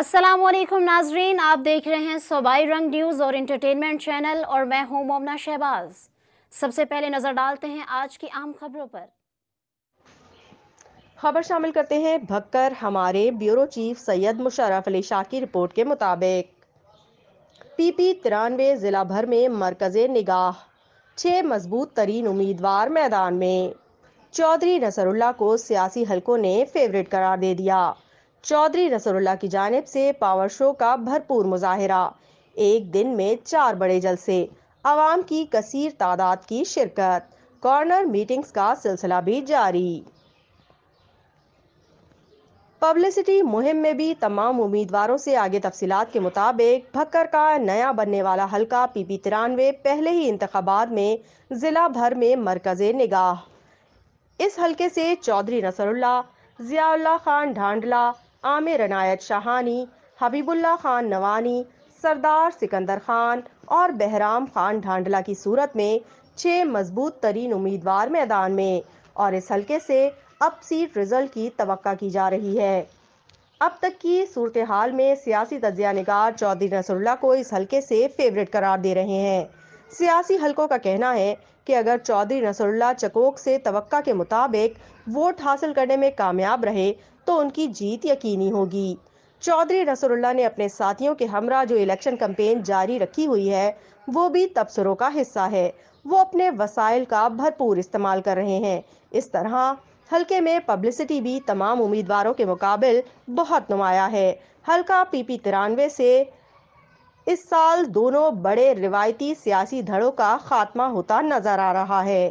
अस्सलाम वालेकुम नाजरीन, आप देख रहे हैं सूबाई रंग न्यूज़ और इंटरटेनमेंट चैनल और मैं हूं मोमना शहबाज। सबसे पहले नजर डालते हैं आज की अहम खबरों पर। खबर शामिल करते हैं भक्कर। हमारे ब्यूरो चीफ सैयद मुशर्रफ अली शाह की रिपोर्ट के मुताबिक पीपी 93 जिला भर में मरकज़े निगाह, 6 मजबूत तरीन उम्मीदवार मैदान में। चौधरी नसरुल्लाह को सियासी हलकों ने फेवरेट करार दे दिया। चौधरी नसरुल्लाह की जानिब से पावर शो का भरपूर मुजाहिरा, एक दिन में 4 बड़े जलसे, आवाम की कसीर तादाद की शिरकत, कॉर्नर मीटिंग्स का सिलसिला भी जारी। पब्लिसिटी मुहिम में भी तमाम उम्मीदवारों से आगे तफसीलात के मुताबिक भक्कर का नया बनने वाला हलका पीपी 93 पहले ही इंतखाबात में जिला भर में मरकज़े निगाह। इस हलके से चौधरी नसरुल्लाह, जियाउल्लाह खान ढांडला, आमिर इनायत शाहानी, हबीबुल्लाह खान नवानी, सरदार सिकंदर खान और बहराम खान ढांडला की सूरत में 6 मजबूत तरीन उम्मीदवार मैदान में, और इस हलके से अब सीट रिजल्ट की तवक्का की जा रही है। अब तक की सूरत हाल में सियासी तज्जिया निगार चौधरी नसरुल्लाह को इस हलके से फेवरेट करार दे रहे हैं। सियासी हलकों का कहना है कि अगर चौधरी नसरुल्लाह चकोक से तवक्का के मुताबिक वोट हासिल करने में कामयाब रहे तो उनकी जीत यकीनी होगी। चौधरी नसरुल्लाह ने अपने साथियों के हमरा जो इलेक्शन कैंपेन जारी रखी हुई है वो भी तबसरों का हिस्सा है। वो अपने वसाइल का भरपूर इस्तेमाल कर रहे हैं। इस तरह हलके में पब्लिसिटी भी तमाम उम्मीदवारों के मुकाबिल बहुत नुमाया है। हलका पीपी 93 से इस साल दोनों बड़े रिवायती सियासी धड़ों का खात्मा होता नजर आ रहा है।